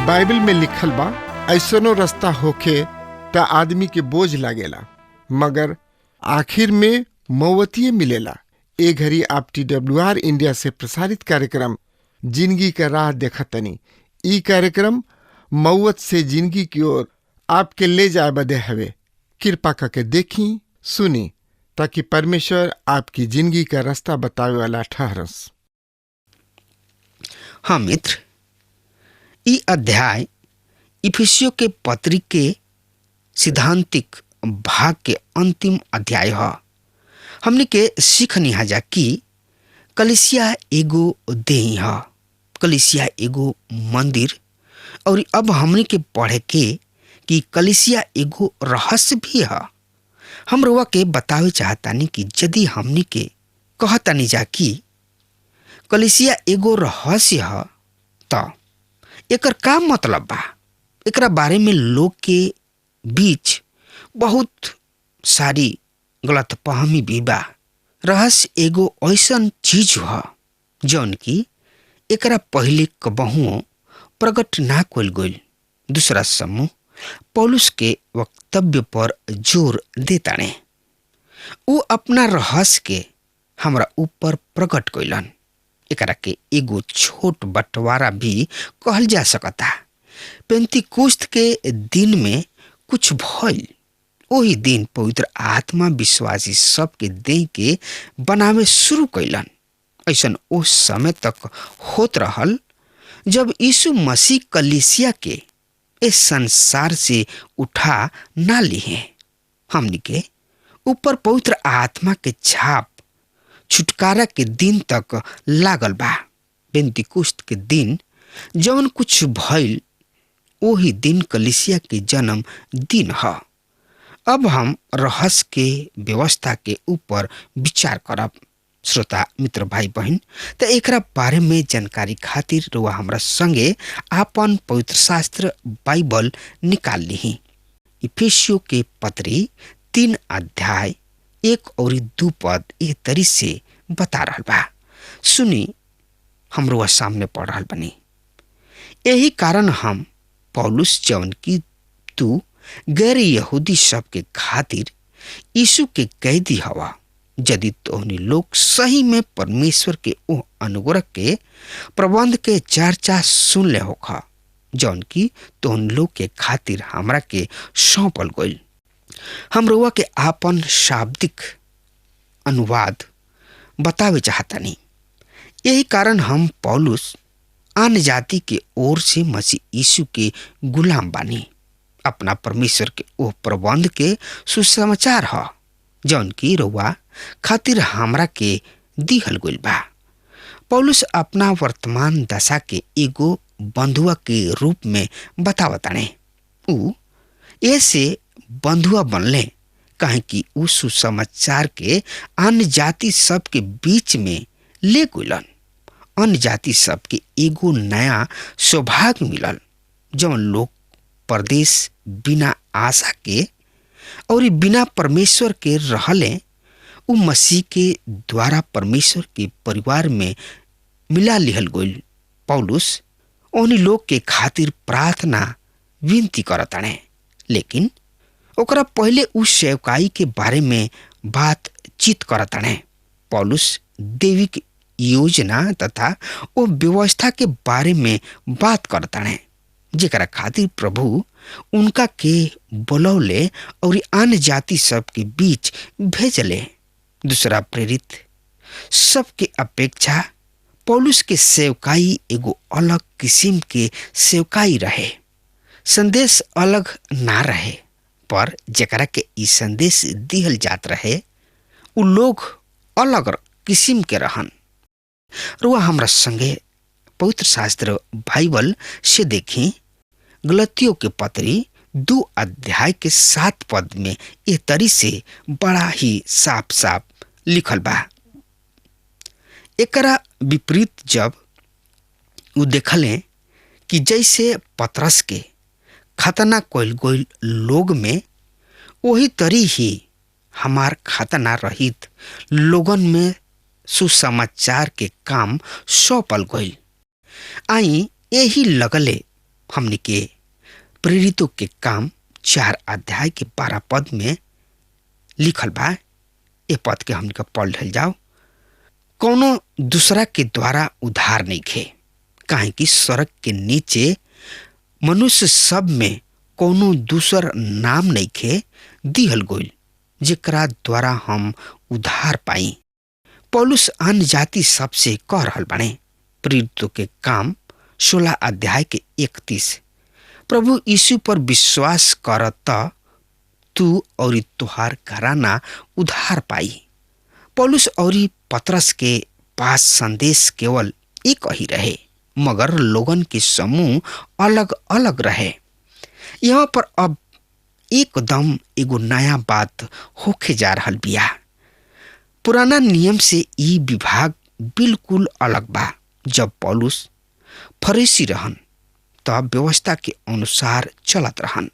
Bible में लिखल बा, ऐसनो रास्ता होखे त आदमी के बोझ लागेला, मगर आखिर में मौवतिये मिलेला। ए घड़ी आप TWR इंडिया से प्रसारित कार्यक्रम जिंदगी का राह देखतनी। ई कार्यक्रम मौत से जिंदगी की ओर आपके ले जाए बदे हवे। कृपा करके देखी सुनी, ताकि परमेश्वर आपकी जिंदगी का रास्ता बतावे वाला ठहरस। हाँ मित्र, ई अध्याय इफिसियों के पत्री के सिद्धांतिक भाग के अंतिम अध्याय है। हमने के सीखनी हाजा कि कलीसिया एगो देही है, कलीसिया एगो मंदिर, और अब हमने के पढ़े के कि कलीसिया एगो रहस्य भी है। हम रोवा के बतावे चाहतानी कि यदि हमने के कहतानी जा कि कलीसिया एगो रहस्य है, तो एकर का मतलब बा। एकरा बारे में लोग के बीच बहुत सारी गलतफहमी भी बा। रहस्य एगो ऐसन चीज है जौन की एकरा पहले कबहुओ प्रकट ना कइल गइल। दूसरा समूह पौलुस के वक्तव्य पर जोर देताने। वो अपना रहस्य के हमरा ऊपर प्रकट कइलन। एकरा के एगो छोट बंटवारा भी कहल जा सकता। पेंतीकोस्त के दिन में कुछ भइल। वही दिन पवित्र आत्मा विश्वासी सबके देह के बनावे शुरू कैलन। ऐसन उस समय तक होत रहल जब यीशु मसीह कलीसिया के इस संसार से उठा ना लिए। हमनी के ऊपर पवित्र आत्मा के छाप छुटकारा के दिन तक लागल बा। पेंतीकोस्त के दिन जौन कुछ भइल, वही दिन कलीसिया के जन्म दिन है। अब हम रहस्य के व्यवस्था के ऊपर विचार करब। श्रोता मित्र भाई बहन, तो एकरा बारे में जानकारी खातिर रुआ हमरा संगे आपन पवित्र शास्त्र बाइबल निकाल ली। इफिसियों के पत्री 3 अध्याय 1 और 2 पद एक तरी से बता रहल बा। सुनी, हम रुआ सामने पढ़ रहल बनी। यही कारण हम पौलुस जौन की तू गैर यहूदी सब के खातिर यीशु के कैदी हवा, यदि तोहनी लोग सही में परमेश्वर के ओ अनुग्रह के प्रबंध के चर्चा सुन ले होखा जौन की तोहन लोग के खातिर हमरा के सौंपल गइल। हम रउआ के आपन शाब्दिक अनुवाद बतावे चाहतनी। यही कारण हम पौलुस अन्य जाति के ओर से मसीह यीशु के गुलाम बानी। अपना परमेश्वर के ओ प्रबंध के सुसमाचार है जौन की रउआ खातिर हमरा के दिहल गइल बा। पौलुस अपना वर्तमान दशा के एगो बंधुआ के रूप में बतावताने। उ ऐसे बंधुआ बनले काहे कि उ सुसमाचार के अन्य जाति सब के बीच में ले गइलन। अन्य जाति सब के एगो नया सौभाग्य मिलल। जौन लोग परदेश बिना आशा के और बिना परमेश्वर के रहले, उ मसीह के द्वारा परमेश्वर के परिवार में मिला लिहल गइल। पौलुस उन्हीं लोग के खातिर प्रार्थना विनती करताने, लेकिन ओकरा पहले उस सेवकाई के बारे में बातचीत करताने। पौलुस दैविक योजना तथा वो व्यवस्था के बारे में बात करताने जेकरा खातिर प्रभु उनका के बुलौले और अन्य जाति सब के बीच भेजले। दूसरा प्रेरित सबके अपेक्षा पौलुस के सेवकाई एगो अलग किस्म के सेवकाई रहे। संदेश अलग ना रहे, पर जेकरा के ई संदेश दिहल जात रहे उ लोग अलग किस्म के रहन। रुआ हमरा संगे पवित्र शास्त्र बाइबल से देखी गलतियों के पत्री 2 अध्याय के 7 पद में ये तरी से बड़ा ही साफ साफ लिखल बा। एकरा विपरीत जब उ देखले कि जैसे पतरस के खतना कइल गइल लोग में वही तरी ही हमार खतना रहित लोगन में सुसमाचार के काम सौंपल गइल। आई यही लगले हमने के प्रेरितों के काम 4 अध्याय के 12 पद में लिखल बा। ये पद के हमने पढ़ ले जाओ। कोनो दूसरा के द्वारा उधार नहीं खे, काहे कि सड़क के नीचे मनुष्य सब में कोनो दूसर नाम नहीं खे दिहल गइल जेकरा द्वारा हम उधार पाई। पौलुस अन्य जाति सबसे कह रहल बाणे। प्रेरितों के काम 16 अध्याय के 31, प्रभु यीशु पर विश्वास कर त तू और तुहार घराना उधार पाई। पौलुस और पतरस के पास संदेश केवल एक ही रहे, मगर लोगन के समूह अलग अलग रहे। यहाँ पर अब एकदम एगो नया बात होके जा रहल बिया। पुराना नियम से ई विभाग बिल्कुल अलग बा। जब पौलुस फरीसी रहन तब व्यवस्था के अनुसार चलत रहन।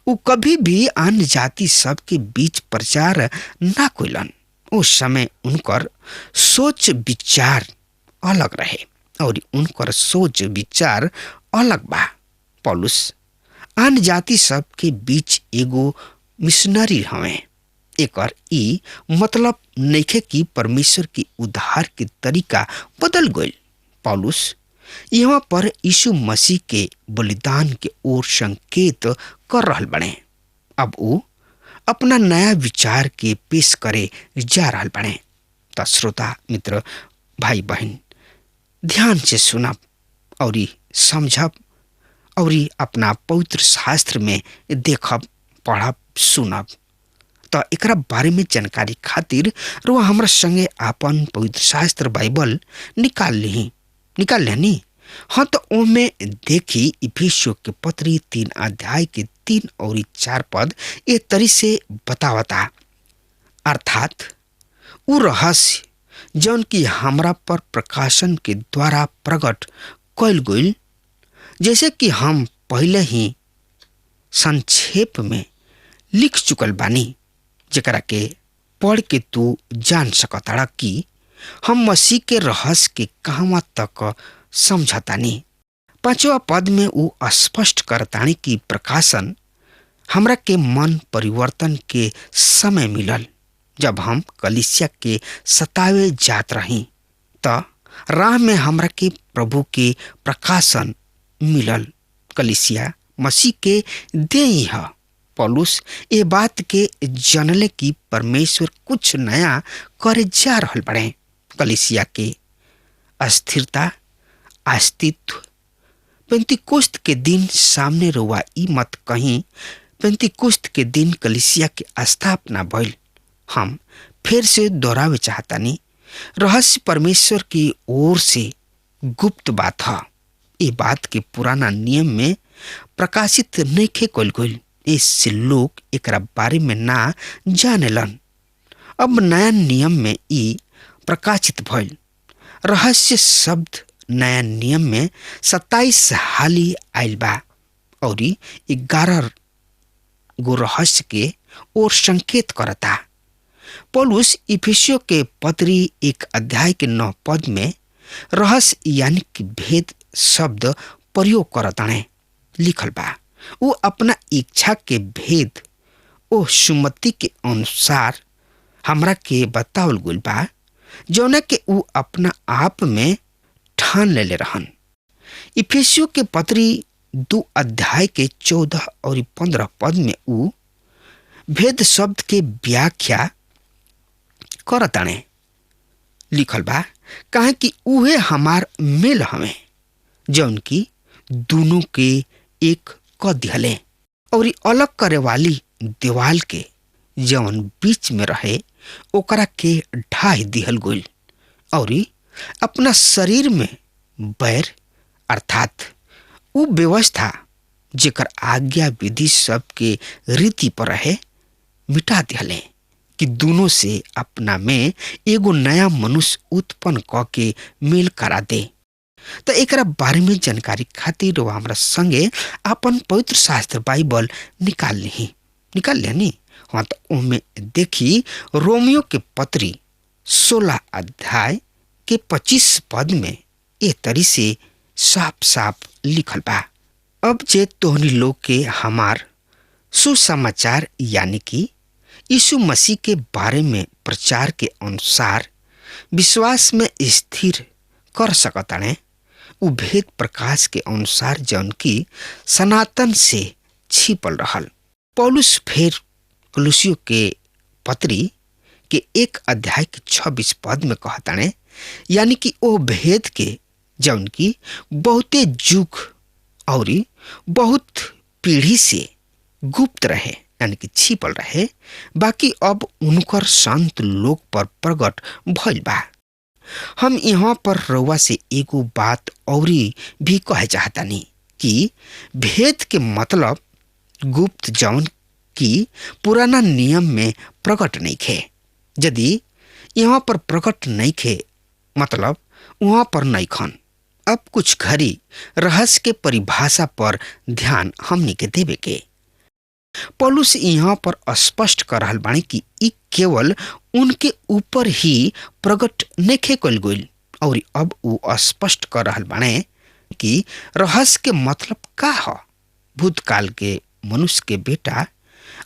उ कभी भी अन्य जाति सब के बीच प्रचार ना कइलन। उस समय उनकर सोच विचार अलग रहे और उनकर सोच विचार अलग बा। पौलुस अन्य जाति सब के बीच एगो मिशनरी हवे। एकर ई मतलब नइखे कि परमेश्वर की उद्धार के तरीका बदल गइल। पौलुस यहाँ पर यीशु मसीह के बलिदान के ओर संकेत कर रहल बने। अब वो अपना नया विचार के पेश करे जा रहल बने। त श्रोता मित्र भाई बहन ध्यान से सुनब और समझब और अपना पवित्र शास्त्र में देखब, पढ़ब, सुनब। तो एकरा बारे में जानकारी खातिर रुआ हमरा संगे आपन पवित्र शास्त्र बाइबल निकाल लेनी। हाँ, तो ओमे देखी इफिसियों के पत्री 3 अध्याय के 3 और 4 पद ये तरी से बतावता। अर्थात उ रहस्य जौन की हमरा पर प्रकाशन के द्वारा प्रकट कइल गइल, जैसे कि हम पहले ही संक्षेप में लिख चुकल बानी, जेकरा के पढ़ के तू जान सकताड़ा कि हम मसीह के रहस्य के कहवा तक समझतानी। 5वां पद में वो स्पष्ट करतानी कि प्रकाशन हमरा के मन परिवर्तन के समय मिलल, जब हम कलीसिया के सतावे जात रही त राह में हमरा के प्रभु के प्रकाशन मिलल। कलीसिया मसीह के देही है। पौलुस ये बात के जानले कि परमेश्वर कुछ नया करे जा रहल बड़े। कलीसिया के अस्थिरता, अस्तित्व पेंतीकोस्त के दिन सामने रुआ ई मत कहीं पेंतीकोस्त के दिन कलीसिया के स्थापना भइल। हम फिर से दोहरावे चाहतानी, रहस्य परमेश्वर की ओर से गुप्त बात है। ये बात के पुराना नियम में प्रकाशित नइखे कइल गइल, इससे लोग एकरा बारे में ना जानेलन। अब नया नियम में ई प्रकाशित भइल। रहस्य शब्द नया नियम में 27 हाली आइल बा और 11 गो रहस्य के ओर संकेत करता। पौलुस इफिसियों के पत्री 1 अध्याय के 9 पद में रहस्य यानी कि भेद शब्द प्रयोग करताने लिखल बा। वो अपना इच्छा के भेद ओ सुमति के अनुसार हमरा के बतावल गइल बा, जौना के ऊ अपना आप में ठान लेले रहन। इफिसियों के पत्री 2 अध्याय के 14 और 15 पद में ऊ भेद शब्द के व्याख्या करताने लिखल बा, काहे कि उहे हमार मेल हमें जौन की दोनों के एक क दिहले और अलग करे वाली दीवाल के जौन बीच में रहे ओकरा के ढाई दिहल गइल और अपना शरीर में बैर अर्थात उ व्यवस्था जेकर आज्ञा विधि सब के रीति पर रहे मिटा दिले कि दोनों से अपना में एगो नया मनुष्य उत्पन्न क के मेल करा दे। तो एकरा बारे में जानकारी खातिर वो हमरा संगे अपन पवित्र शास्त्र बाइबल निकाल लेनी। हाँ, तो उनमें देखी रोमियो के पत्री 16 अध्याय के 25 पद में ए तरी से साफ साफ लिखल बा। अब जे तोहनी लोग के हमार सुसमाचार यानी कि यीशु मसीह के बारे में प्रचार के अनुसार विश्वास में स्थिर कर सकताने, उ भेद प्रकाश के अनुसार जौन की सनातन से छिपल रहल। पौलुस फिर कुलुसियों के पत्री के 1 अध्याय के 26 पद में कहताने, यानी कि ओ भेद के जौन की बहुते जुग और बहुत पीढ़ी से गुप्त रहे यानी कि छिपल रहे, बाकी अब उनकर संत लोग पर प्रकट भइल बा। हम यहाँ पर रउआ से एगो बात औरी भी कहे चाहतानी कि भेद के मतलब गुप्त जौन की पुराना नियम में प्रकट नहीं खे। यदि यहाँ पर प्रकट नहीं खे मतलब वहाँ पर नहीं खन। अब कुछ घड़ी रहस्य के परिभाषा पर ध्यान हमनी के देवे के। पौलुस यहाँ पर स्पष्ट कर रहल बानी कि ई केवल उनके ऊपर ही प्रकट नहीं कल गइल, और अब वो स्पष्ट कर रहल बाने कि रहस्य के मतलब का है। भूतकाल के मनुष्य के बेटा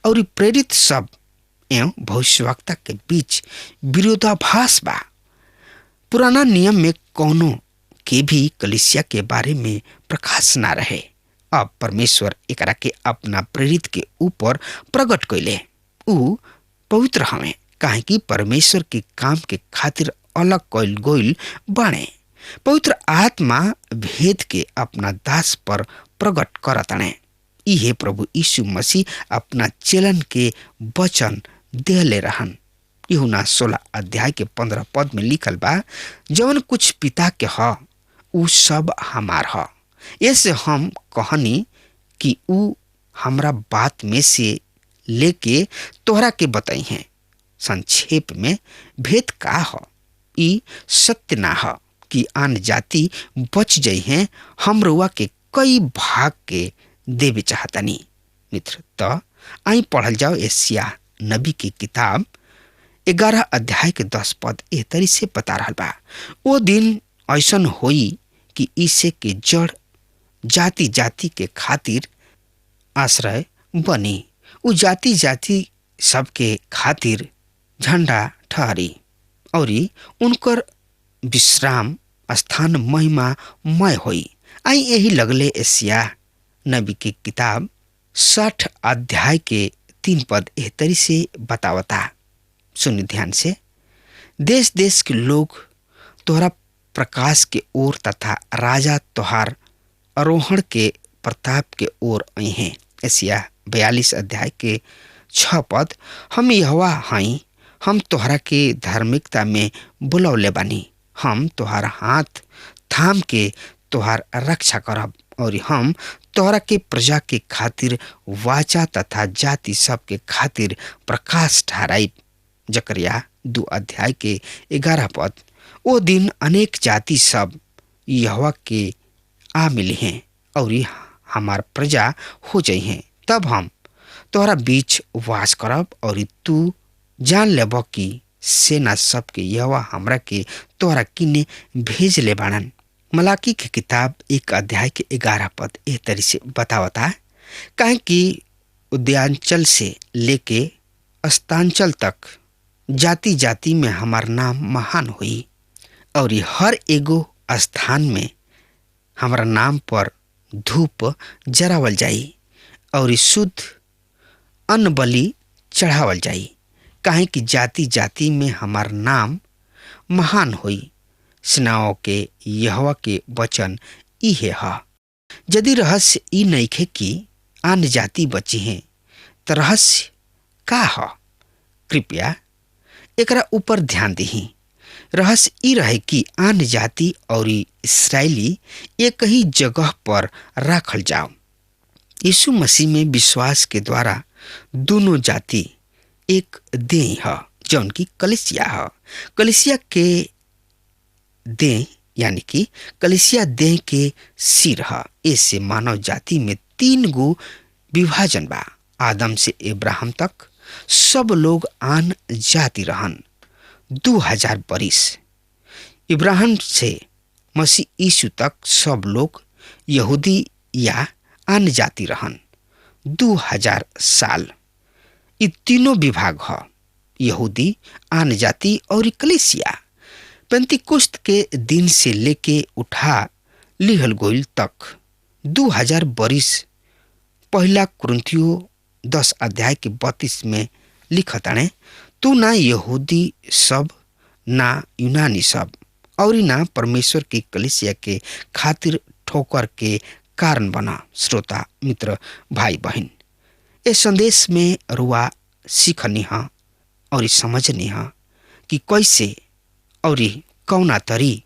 और प्रेरित सब एवं भविष्यवक्ता के बीच विरोधाभास बा। पुराना नियम में कौनो के भी कलीसिया के बारे में प्रकाश ना रहे। अब परमेश्वर एकरा के अपना प्रेरित के ऊपर प्रकट कैले। उ पवित्र हमें काहे कि परमेश्वर के काम के खातिर अलग कैल गइल बाणे। पवित्र आत्मा भेद के अपना दास पर प्रकट करताने। इहे प्रभु यीशु मसीह अपना चेलन के वचन देले रहन। यूहन्ना 16 अध्याय के 15 पद में लिखल बा, जवन कुछ पिता के ह उ सब हमार ह। ऐसे हम कहनी कि उ हमरा बात में से लेके तोहरा के बताई हैं। संक्षेप में भेद का ह? ई सत्य ना ह कि आन जाति बच जाई हैं। हम रउआ के कई भाग के देवे चाहतनी। मित्र, तो आई पढ़ल जाओ एशिया नबी की किताब 11 अध्याय के 10 पद ए तरी से बता रहल बा। ओ दिन ऐसन होई कि इसे के जड़ जाति जाति के खातिर आश्रय बनी। उ जाति जाति सबके खातिर झंडा ठहरी और उनकर विश्राम स्थान महिमा मय होई। आई यही लगले एशिया नबी की किताब 60 अध्याय के 3 पद एह तरी से बतावता। सुनि ध्यान से। देश देश के लोग तोहरा प्रकाश के ओर तथा राजा तोहार आरोहण के प्रताप के ओर आई हैं। एशिया 42 अध्याय के 6 पद, हम यहोवा हई, हम तोहरा के धार्मिकता में बुलौले बानी। हम तोहार हाथ थाम के तोहार रक्षा करब और हम तोहरा के प्रजा के खातिर वाचा तथा जाति सब के खातिर प्रकाश ठहराइब। जकरिया 2 अध्याय के 11 पद, ओ दिन अनेक जाति सब यहोवा के आ मिले हैं और हमार प्रजा हो जाई हैं। तब हम तोहरा बीच वास करब और तू जान लेब कि सेना सब के यहोवा हमरा के तोहरा किने भेज ले बाड़न। मलाकी की किताब 1 अध्याय के 11 पद एह तरी से बतावता, काहे कि उद्यांचल से लेके अस्तांचल तक जाति जाति में हमार नाम महान हुई और हर एगो स्थान में हमारा नाम पर धूप जरावल जाई और शुद्ध अन्न बलि चढ़ावल जाई। काहे कि जाति जाति में हमार नाम महान हुई। सेनाओं के यहोवा के वचन इहे ह। यदि रहस्य ई नइखे कि आन जाति बची हैं तो रहस्य का ह? कृपया एकरा ऊपर ध्यान दही। रहस्य ई रहे कि आन जाति और इस्राएली एक ही जगह पर राखल जाओ। यीशु मसीह में विश्वास के द्वारा दोनों जाति एक देह है, जौन की कलीसिया है। कलीसिया के देह यानी कि कलीसिया देह के सिर है। इससे मानव जाति में 3 गो विभाजन बा। आदम से इब्राहिम तक सब लोग आन जाति रहन 2000 बरिस। इब्राहिम से मसीह यीशु तक सब लोग यहूदी या आन जाति रहन 2000 साल। ये तीनों विभाग है, यहूदी, आन जाति और कलीसिया। पेंतिकुस्त के दिन से लेके उठा लिहल गोइल तक 2000 बरिस। पहला कुरिन्थियों 10 अध्याय के 32 में लिखताने, तू ना यहूदी सब ना यूनानी सब और ना परमेश्वर की कलीसिया के खातिर ठोकर के कारण बना। श्रोता मित्र भाई बहन, इस संदेश में रुआ सीखनी है और समझनी है कि कैसे और कौना तरी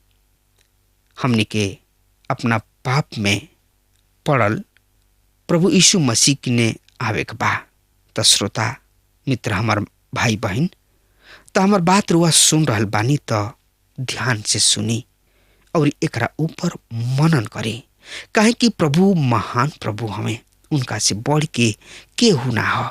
हमनी के अपना पाप में पड़ल प्रभु यीशु मसीह ने आवे के बा। तो श्रोता मित्र हमार भाई बहन, तो हमार बात रुआ सुन रहल बानी तो ध्यान से सुनी और एकरा ऊपर मनन करी, काहे कि प्रभु महान प्रभु हमें उनका से बढ़ के केहू ना हो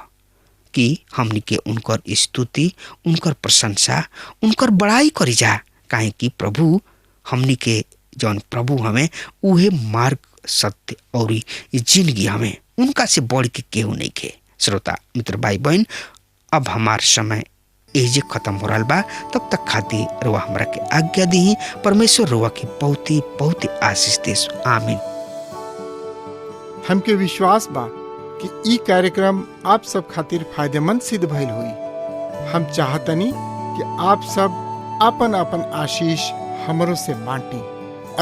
कि हमनी के उनकर स्तुति, उनकर प्रशंसा, उनकर बड़ाई करी जा। काहे कि प्रभु हमनी के जौन प्रभु हमें उहे मार्ग, सत्य और जिंदगी हमें उनका से बढ़ के केहू नहीं के। श्रोता मित्र भाई बहन, अब हमार समय एजे खत्म हो रहा बा। तब तक खातिर रुआ हमरा के आज्ञा दी। परमेश्वर रुआ की बहुत ही आशीष देस। आमीन। हमके विश्वास बा कि ई कार्यक्रम आप सब खातिर फायदेमंद सिद्ध भइल हुई। हम चाहतनी कि आप सब अपन अपन आशीष हमरों से बांटी।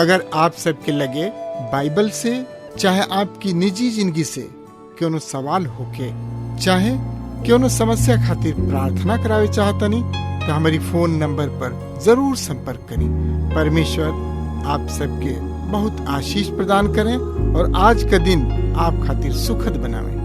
अगर आप सबके लगे बाइबल से चाहे आपकी निजी जिंदगी से क्यों सवाल होके, चाहे क्यों समस्या खातिर प्रार्थना करावे चाहतनी, तो हमारी फोन नंबर पर जरूर संपर्क करें। परमेश्वर आप सबके बहुत आशीष प्रदान करें और आज का दिन आप खातिर सुखद बनावे।